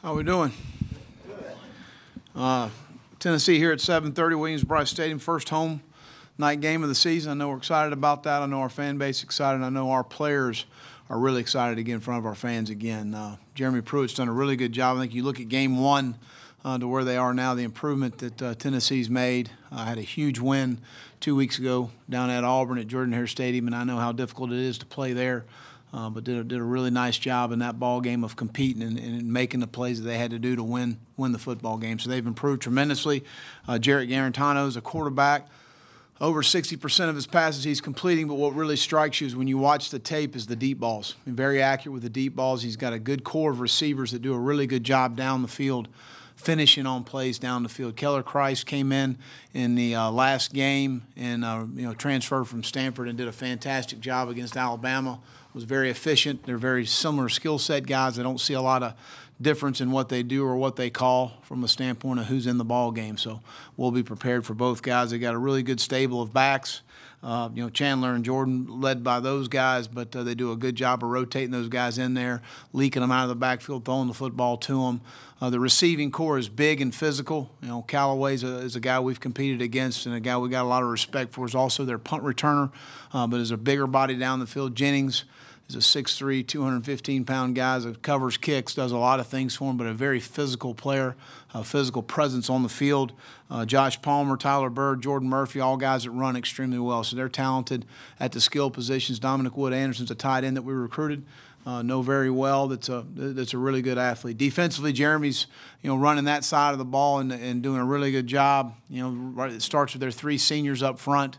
How we doing? Tennessee here at 7:30, Williams-Brice Stadium, first home night game of the season. I know we're excited about that. I know our fan base is excited. I know our players are really excited to get in front of our fans again. Jeremy Pruitt's done a really good job. I think you look at game one to where they are now, the improvement that Tennessee's made. Had a huge win 2 weeks ago down at Auburn at Jordan-Hare Stadium, and I know how difficult it is to play there. But did a really nice job in that ball game of competing and making the plays that they had to do to win the football game. So they've improved tremendously. Jarrett Garantano is a quarterback. Over 60% of his passes he's completing, but what really strikes you is when you watch the tape is the deep balls. He's very accurate with the deep balls. He's got a good core of receivers that do a really good job down the field, finishing on plays down the field. Keller Christ came in the last game and transferred from Stanford and did a fantastic job against Alabama. Was very efficient. They're very similar skill set guys. I don't see a lot of difference in what they do or what they call from a standpoint of who's in the ball game. So we'll be prepared for both guys. They got a really good stable of backs. Chandler and Jordan led by those guys, but they do a good job of rotating those guys in there, leaking them out of the backfield, throwing the football to them. The receiving core is big and physical. Callaway is a guy we've competed against and a guy we got a lot of respect for. Is also their punt returner, but is a bigger body down the field. Jennings is a 6'3", 215-pound guy that covers kicks, does a lot of things for him, but a very physical player, a physical presence on the field. Josh Palmer, Tyler Bird, Jordan Murphy, all guys that run extremely well. So they're talented at the skill positions. Dominic Wood-Anderson's a tight end that we recruited. Know very well that's a really good athlete. Defensively, Jeremy's running that side of the ball and doing a really good job. It starts with their three seniors up front.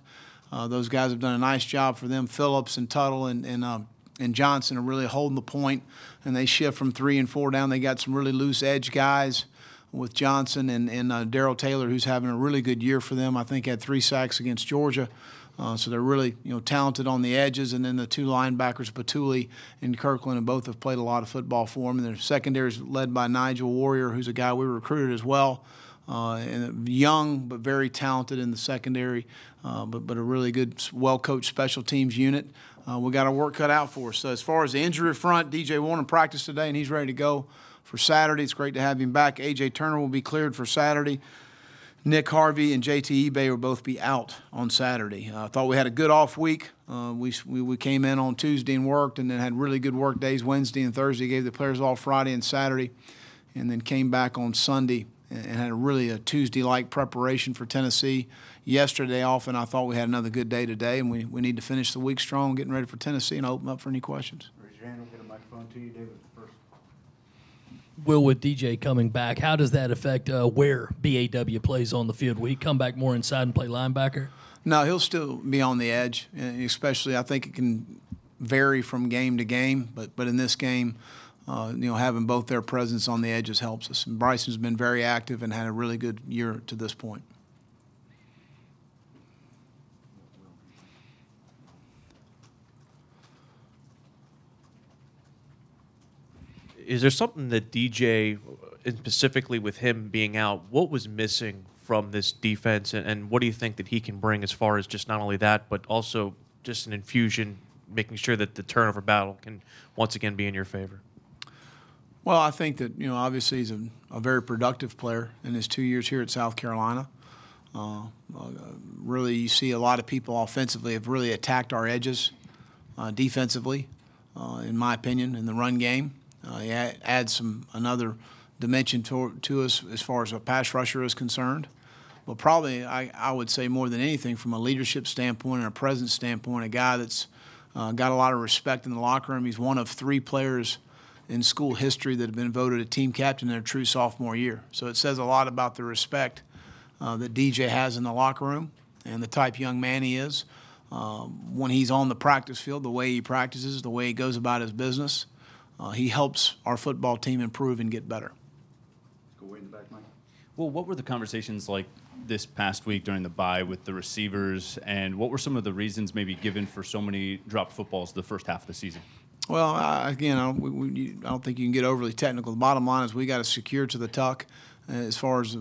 Those guys have done a nice job for them. Phillips and Tuttle and Johnson are really holding the point, and they shift from 3 and 4 down. They got some really loose edge guys with Johnson and Darrell Taylor, who's having a really good year for them. I think had 3 sacks against Georgia. So they're really talented on the edges, and then the 2 linebackers, Patuli and Kirkland, and both have played a lot of football for them. And their secondary is led by Nigel Warrior, who's a guy we recruited as well. And young but very talented in the secondary, but a really good, well-coached special teams unit. We got our work cut out for us. So as far as the injury front, DJ Warner practiced today, and he's ready to go for Saturday. It's great to have him back. A.J. Turner will be cleared for Saturday. Nick Harvey and J.T. Ebay will both be out on Saturday. I thought we had a good off week. We came in on Tuesday and worked, and then had really good work days Wednesday and Thursday. Gave the players off Friday and Saturday, and then came back on Sunday and had a Tuesday-like preparation for Tennessee. Yesterday off, and I thought we had another good day today, and we need to finish the week strong, getting ready for Tennessee, and I'll open up for any questions. Raise your hand. We'll get a microphone to you, David, first. Will, with DJ coming back, how does that affect where BAW plays on the field? Will he come back more inside and play linebacker? No, he'll still be on the edge, especially I think it can vary from game to game, but in this game, having both their presence on the edges helps us. And Bryson's been very active and had a really good year to this point. Is there something that DJ, and specifically with him being out, what was missing from this defense, and what do you think that he can bring as far as just not only that, but also just an infusion, making sure that the turnover battle can once again be in your favor? Well, I think that, obviously he's a very productive player in his 2 years here at South Carolina. Really, you see a lot of people offensively have really attacked our edges defensively, in my opinion, in the run game. He adds another dimension to us as far as a pass rusher is concerned. But probably, I would say more than anything, from a leadership standpoint and a presence standpoint, a guy that's got a lot of respect in the locker room. He's one of 3 players in school history that have been voted a team captain in their true sophomore year. So it says a lot about the respect that DJ has in the locker room and the type young man he is. When he's on the practice field, the way he practices, the way he goes about his business, he helps our football team improve and get better. Go way in the back, Mike. Well, what were the conversations like this past week during the bye with the receivers, and what were some of the reasons maybe given for so many dropped footballs the first half of the season? Well, again, I don't think you can get overly technical. The bottom line is we got to secure to the tuck as far as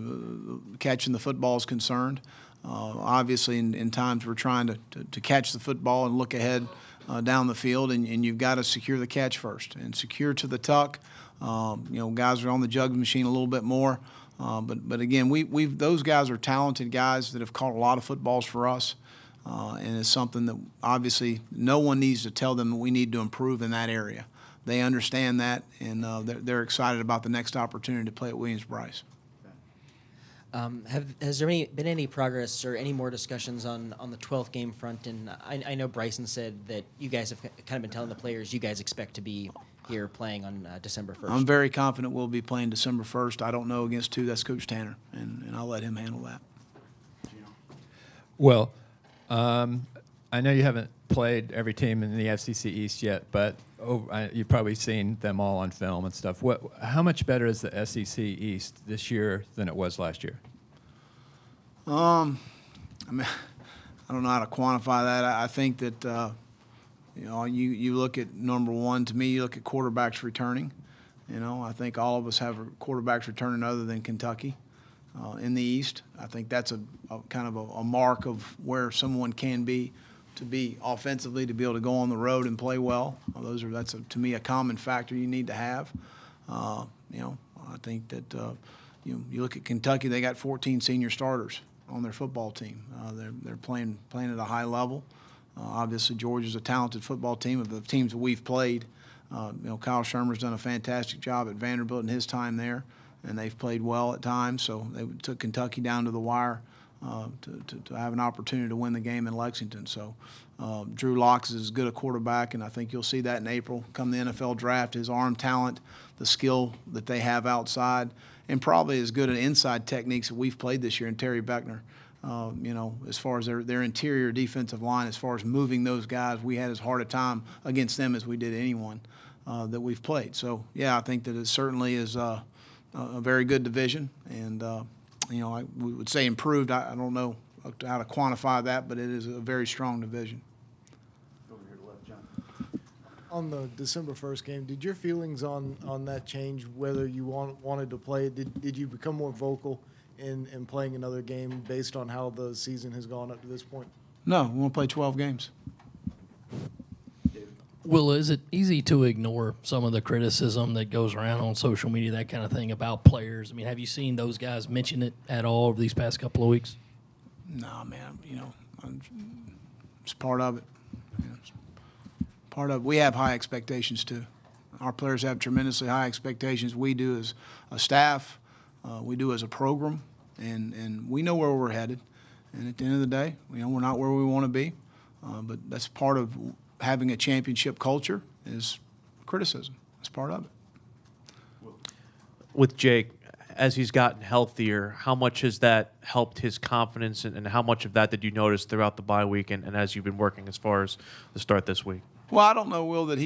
catching the football is concerned. Obviously, in times we're trying to catch the football and look ahead down the field, and you've got to secure the catch first and secure to the tuck. Guys are on the jugs machine a little bit more. But again, those guys are talented guys that have caught a lot of footballs for us. And it's something that obviously no one needs to tell them that we need to improve in that area. They understand that, and they're excited about the next opportunity to play at Williams-Brice. Has there been any progress or any more discussions on the 12th game front? And I know Bryson said that you guys have kind of been telling the players you guys expect to be here playing on December 1st. I'm very confident we'll be playing December 1st. I don't know against who. That's Coach Tanner, and I'll let him handle that. Well, I know you haven't played every team in the FCC East yet, but you've probably seen them all on film and stuff. How much better is the SEC East this year than it was last year? I mean, I don't know how to quantify that. I think that you look at number one. To me, you look at quarterbacks returning. I think all of us have quarterbacks returning other than Kentucky in the East. I think that's a kind of a mark of where someone can be, to be offensively, to be able to go on the road and play well. That's to me a common factor you need to have. I think that you look at Kentucky; they got 14 senior starters on their football team. They're playing at a high level. Obviously, Georgia's a talented football team. Of the teams that we've played, Kyle Shermer's done a fantastic job at Vanderbilt in his time there, and they've played well at times. So they took Kentucky down to the wire to have an opportunity to win the game in Lexington. So Drew Locks is as good a quarterback, and I think you'll see that in April come the NFL draft. His arm talent, the skill that they have outside, and probably as good an inside techniques that we've played this year in Terry Beckner. As far as their interior defensive line, as far as moving those guys, we had as hard a time against them as we did anyone that we've played. So, yeah, I think that it certainly is a very good division. And, we would say improved. I don't know how to quantify that, but it is a very strong division. Over here to left, John. On the December 1st game, did your feelings on that change, whether you wanted to play it? Did you become more vocal in playing another game based on how the season has gone up to this point? No, we want to play 12 games. Will, is it easy to ignore some of the criticism that goes around on social media, that kind of thing, about players? I mean, have you seen those guys mention it at all over these past couple of weeks? No, man. It's part of it. It's part of it. We have high expectations too. Our players have tremendously high expectations. We do as a staff. We do as a program, and we know where we're headed. And at the end of the day, we're not where we want to be. But that's part of having a championship culture is criticism. That's part of it. With Jake, as he's gotten healthier, how much has that helped his confidence, and how much of that did you notice throughout the bye week and as you've been working as far as the start this week? Well, I don't know, Will, that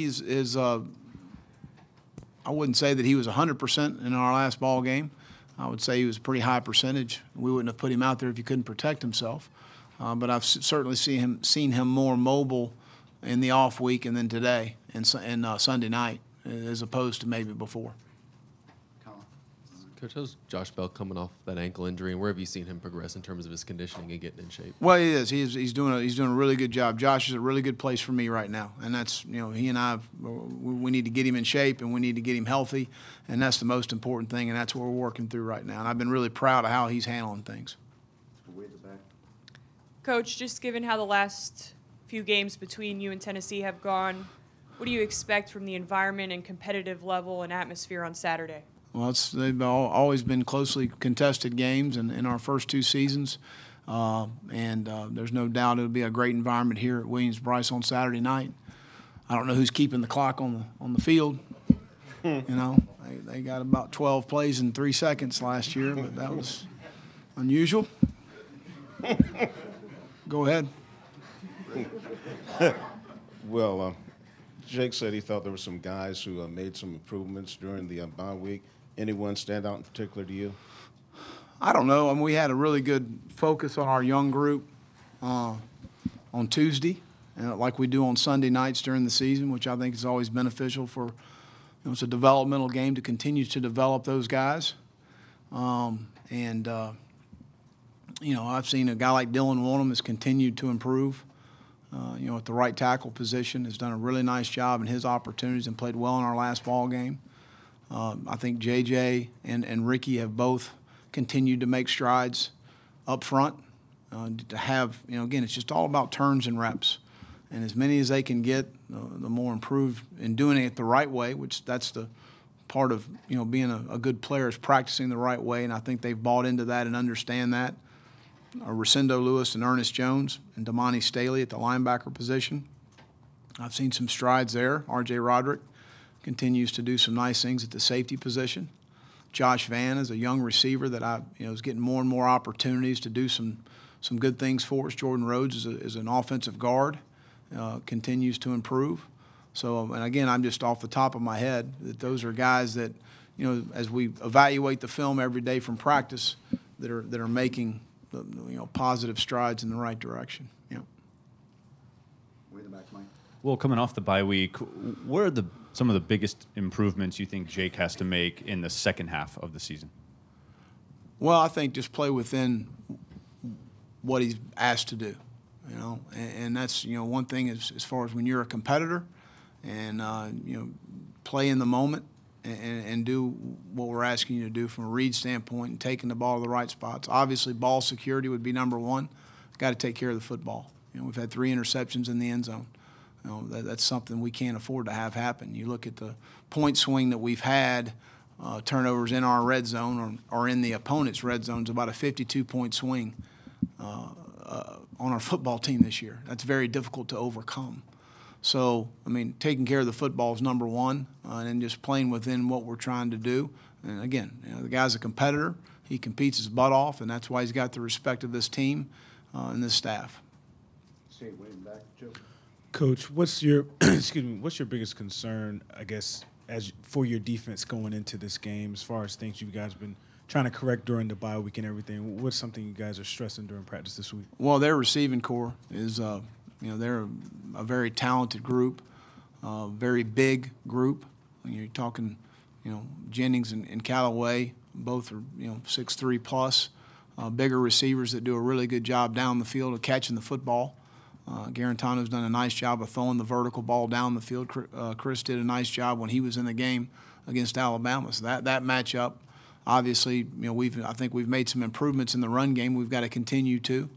I wouldn't say that he was 100% in our last ball game. I would say he was a pretty high percentage. We wouldn't have put him out there if he couldn't protect himself. But I've certainly seen him more mobile in the off week and then today and Sunday night as opposed to maybe before. Coach, how's Josh Bell coming off that ankle injury, and where have you seen him progress in terms of his conditioning and getting in shape? Well, he is. He's doing a really good job. Josh is a really good place for me right now, and that's he and I we need to get him in shape and we need to get him healthy, and that's the most important thing, and that's what we're working through right now. And I've been really proud of how he's handling things. Way at the back. Coach, just given how the last few games between you and Tennessee have gone, what do you expect from the environment and competitive level and atmosphere on Saturday? Well, they've always been closely contested games in our first two seasons, and there's no doubt it'll be a great environment here at Williams-Brice on Saturday night. I don't know who's keeping the clock on the field. They got about 12 plays in 3 seconds last year, but that was unusual. Go ahead. Well, Jake said he thought there were some guys who made some improvements during the bye week. Anyone stand out in particular to you? I don't know. I mean, we had a really good focus on our young group on Tuesday, like we do on Sunday nights during the season, which I think is always beneficial for, it's a developmental game to continue to develop those guys. I've seen a guy like Dylan Wonnum has continued to improve. at the right tackle position, has done a really nice job in his opportunities and played well in our last ball game. I think J.J. and Ricky have both continued to make strides up front. To have, again, it's just all about turns and reps. And as many as they can get, the more improved in doing it the right way, which that's the part of, being a good player is practicing the right way. And I think they've bought into that and understand that. Rosendo Lewis and Ernest Jones and Damani Staley at the linebacker position. I've seen some strides there. R.J. Roderick continues to do some nice things at the safety position. Josh Vann is a young receiver that is getting more and more opportunities to do some good things for us. Jordan Rhodes is an offensive guard, continues to improve. So, and again, I'm just off the top of my head that those are guys that, as we evaluate the film every day from practice, that are making positive strides in the right direction. Way in the back, Mike. Well, coming off the bye week, where are some of the biggest improvements you think Jake has to make in the second half of the season? Well, I think just play within what he's asked to do, and that's, one thing as far as when you're a competitor and, play in the moment and do what we're asking you to do from a read standpoint and taking the ball to the right spots. Obviously, ball security would be number one. Got to take care of the football. We've had 3 interceptions in the end zone. That's something we can't afford to have happen. You look at the point swing that we've had, turnovers in our red zone or in the opponent's red zone is about a 52-point swing on our football team this year. That's very difficult to overcome. So, taking care of the football is number one, and then just playing within what we're trying to do. And again, the guy's a competitor. He competes his butt off, and that's why he's got the respect of this team and this staff. Stay way in the back, Joe. Coach, what's your what's your biggest concern, I guess, for your defense going into this game, as far as things you guys been trying to correct during the bye week and everything? What's something you guys are stressing during practice this week? Well, their receiving core is, they're a very talented group, very big group. When you're talking, Jennings and Callaway, both are, 6'3" plus, bigger receivers that do a really good job down the field of catching the football. Garantano's done a nice job of throwing the vertical ball down the field. Chris did a nice job when he was in the game against Alabama. So that matchup, obviously, I think we've made some improvements in the run game. We've got to continue to.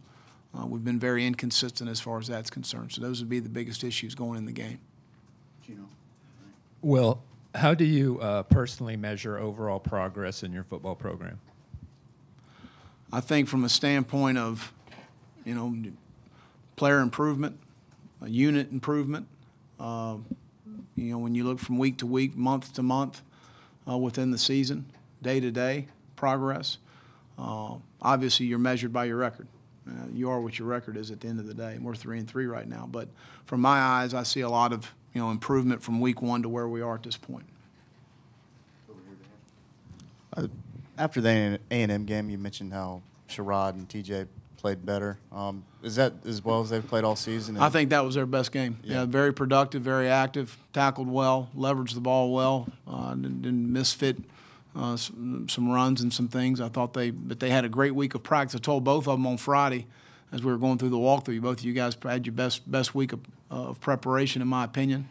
We've been very inconsistent as far as that's concerned. So those would be the biggest issues going in the game. Gino. Well, how do you personally measure overall progress in your football program? I think from a standpoint of, player improvement, unit improvement, when you look from week to week, month to month, within the season, day to day progress, obviously you're measured by your record. You are what your record is at the end of the day. We're 3-3 right now. But from my eyes, I see a lot of, improvement from week 1 to where we are at this point. After the A&M game, you mentioned how Sherrod and TJ played better. Is that as well as they've played all season? I think that was their best game. Yeah, very productive, very active, tackled well, leveraged the ball well, didn't misfit some runs and some things. I thought they had a great week of practice. I told both of them on Friday as we were going through the walkthrough, both of you guys had your best week of preparation, in my opinion,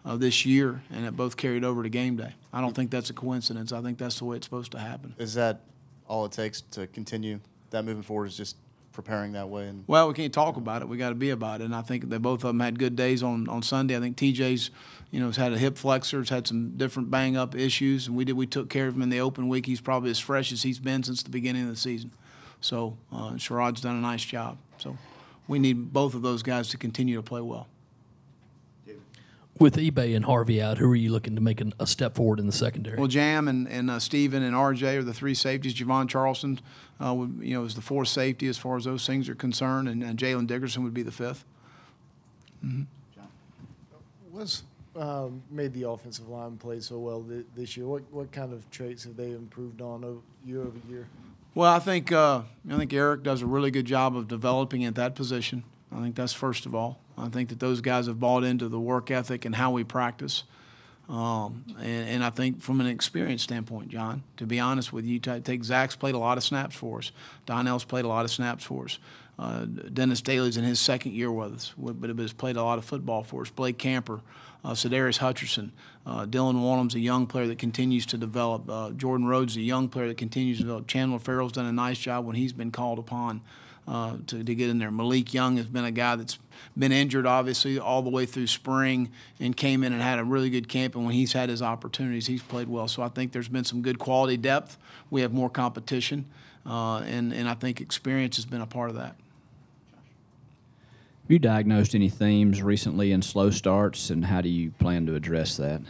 this year, and it both carried over to game day. I don't think that's a coincidence. I think that's the way it's supposed to happen. Is that all it takes to continue that moving forward, is just preparing that way? Well, we can't talk about it. We got to be about it. And I think that both of them had good days on Sunday. I think TJ's, has had a hip flexor, has had some different bang-up issues, and we took care of him in the open week. He's probably as fresh as he's been since the beginning of the season. So Sherrod's done a nice job. So we need both of those guys to continue to play well. With eBay and Harvey out, who are you looking to make a step forward in the secondary? Well, Jam and Steven and RJ are the 3 safeties. Javon Charleston, is the 4th safety as far as those things are concerned, and Jalen Dickerson would be the 5th. Mm-hmm. What's made the offensive line play so well this year? What kind of traits have they improved on year over year? Well, I think Eric does a really good job of developing at that position. I think that's first of all. I think that those guys have bought into the work ethic and how we practice. And I think from an experience standpoint, John, to be honest with you, take Zach's played a lot of snaps for us. Donnell's played a lot of snaps for us. Dennis Daly's in his second year with us, but has played a lot of football for us. Blake Camper, Cedarius Hutcherson, Dylan Wanham's a young player that continues to develop. Jordan Rhodes is a young player that continues to develop. Chandler Farrell's done a nice job when he's been called upon to get in there. Malik Young has been a guy that's been injured, obviously, all the way through spring and came in and had a really good camp. And when he's had his opportunities, he's played well. So I think there's been some good quality depth. We have more competition, and I think experience has been a part of that. Have you diagnosed any themes recently in slow starts, and how do you plan to address that?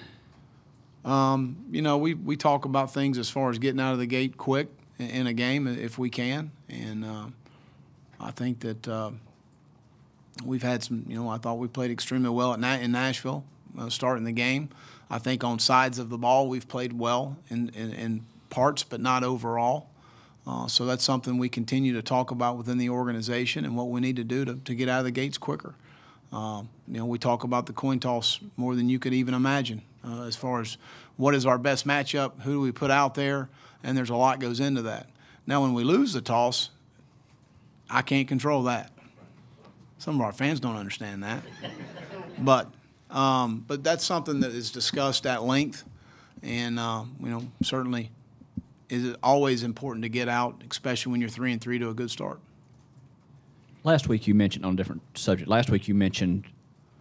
You know, we talk about things as far as getting out of the gate quick in a game if we can, and I think that we've had some. You know, I thought we played extremely well in Nashville starting the game. I think on sides of the ball we've played well in parts, but not overall. So that's something we continue to talk about within the organization and what we need to do to get out of the gates quicker. You know, we talk about the coin toss more than you could even imagine as far as what is our best matchup, who do we put out there, and there's a lot goes into that. Now, when we lose the toss, I can't control that. Some of our fans don't understand that. But that's something that is discussed at length, and, you know, certainly is always important to get out, especially when you're 3-3 to a good start. Last week you mentioned, on a different subject, last week you mentioned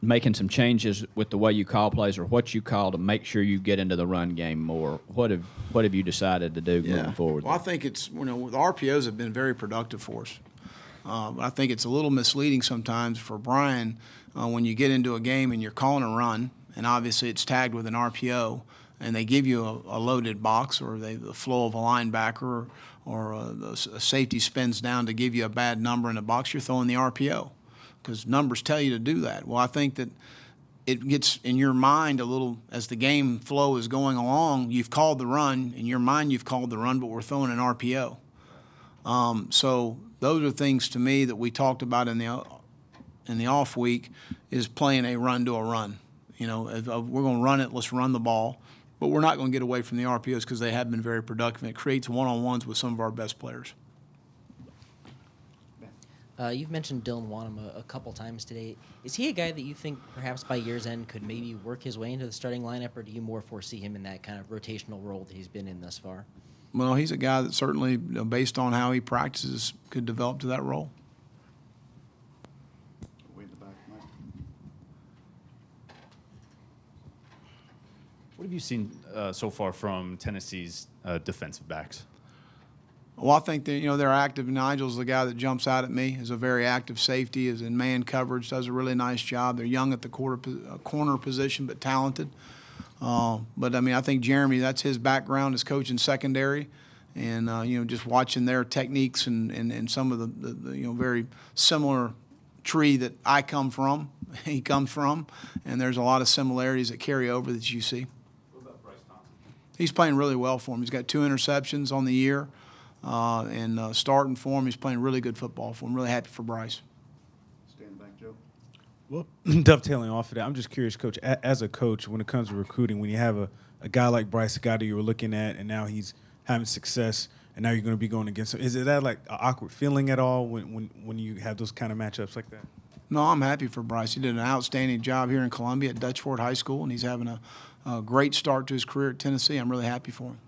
making some changes with the way you call plays or what you call to make sure you get into the run game more. What have you decided to do moving forward? Well, I think it's, you know, the RPOs have been very productive for us. But I think it's a little misleading sometimes for Brian when you get into a game and you're calling a run, and obviously it's tagged with an RPO, and they give you a loaded box, or the flow of a linebacker, or a safety spins down to give you a bad number in the box, you're throwing the RPO because numbers tell you to do that. Well, I think that it gets in your mind a little as the game flow is going along. You've called the run. In your mind, you've called the run, but we're throwing an RPO. So those are things to me that we talked about in the off week is playing a run to a run. You know, if we're going to run it, let's run the ball. But we're not going to get away from the RPOs because they have been very productive. It creates one-on-ones with some of our best players. You've mentioned Dylan Wanham a couple times today. Is he a guy that you think perhaps by year's end could maybe work his way into the starting lineup, or do you more foresee him in that kind of rotational role that he's been in thus far? Well, he's a guy that certainly, you know, based on how he practices, could develop to that role. What have you seen so far from Tennessee's defensive backs? Well, I think that, you know, they're active. Nigel's the guy that jumps out at me. Is a very active safety, is in man coverage, does a really nice job. They're young at the corner position, but talented. But, I mean, I think Jeremy, that's his background, is coaching secondary. And, you know, just watching their techniques and some of the, you know, very similar tree that I come from, he comes from. And there's a lot of similarities that carry over that you see. What about Bryce Thompson? He's playing really well for him. He's got 2 interceptions on the year. And starting for him, he's playing really good football for him. Really happy for Bryce. Stand back, Joe. Well, dovetailing off of that, I'm just curious, Coach, as a coach, when it comes to recruiting, when you have a guy like Bryce, a guy that you were looking at, and now he's having success, and now you're going to be going against him, is it that like an awkward feeling at all when you have those kind of matchups like that? No, I'm happy for Bryce. He did an outstanding job here in Columbia at Dutch Ford High School, and he's having a great start to his career at Tennessee. I'm really happy for him.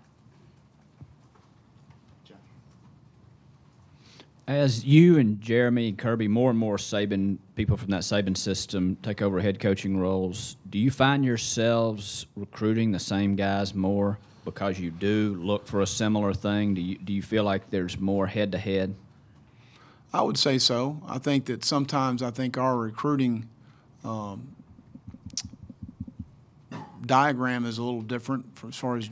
As you and Jeremy and Kirby, more and more Saban people from that Saban system take over head coaching roles, do you find yourselves recruiting the same guys more because you do look for a similar thing? Do you feel like there's more head-to-head? I would say so. I think that sometimes our recruiting diagram is a little different as far as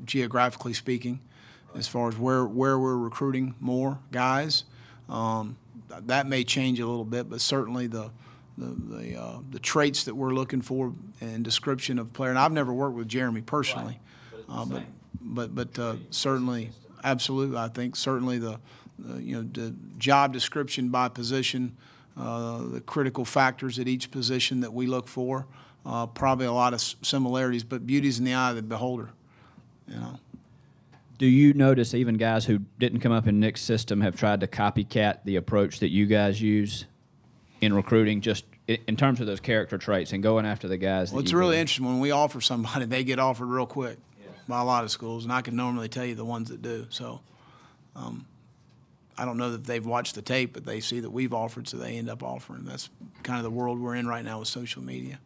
geographically speaking. As far as where we're recruiting more guys, that may change a little bit, but certainly the traits that we're looking for and description of player. And I've never worked with Jeremy personally, but certainly, absolutely, I think certainly the job description by position, the critical factors at each position that we look for, probably a lot of similarities, but beauty's in the eye of the beholder, you know. Do you notice even guys who didn't come up in Nick's system have tried to copycat the approach that you guys use in recruiting, just in terms of those character traits and going after the guys? Well, it's really interesting. When we offer somebody, they get offered real quick by a lot of schools, and I can normally tell you the ones that do. So I don't know that they've watched the tape, but they see that we've offered, so they end up offering. That's kind of the world we're in right now with social media.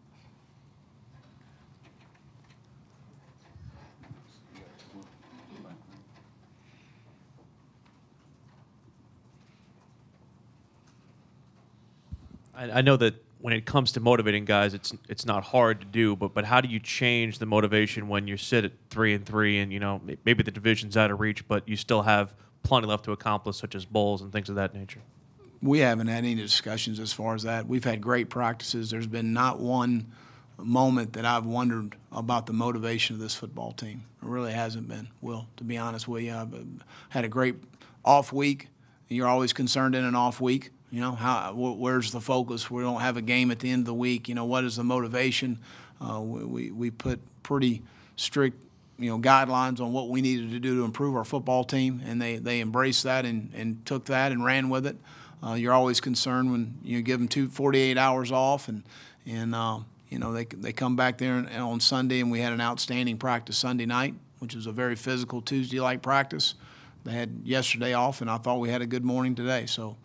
I know that when it comes to motivating guys, it's not hard to do, but how do you change the motivation when you sit at 3-3 and, you know, maybe the division's out of reach, but you still have plenty left to accomplish, such as bowls and things of that nature? We haven't had any discussions as far as that. We've had great practices. There's been not one moment that I've wondered about the motivation of this football team. It really hasn't been, Will, to be honest with you. I've had a great off week. You're always concerned in an off week. You know, where's the focus? We don't have a game at the end of the week. You know, what is the motivation? We put pretty strict, you know, guidelines on what we needed to do to improve our football team, and they embraced that and took that and ran with it. You're always concerned when you give them 48 hours off, and you know, they come back there on Sunday, and we had an outstanding practice Sunday night, which was a very physical Tuesday-like practice. They had yesterday off, and I thought we had a good morning today. So.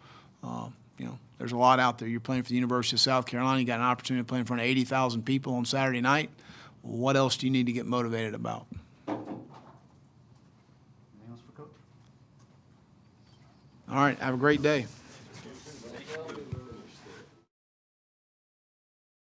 You know, there's a lot out there. You're playing for the University of South Carolina. You got an opportunity to play in front of 80,000 people on Saturday night. What else do you need to get motivated about? Anything else for Coach? All right. Have a great day.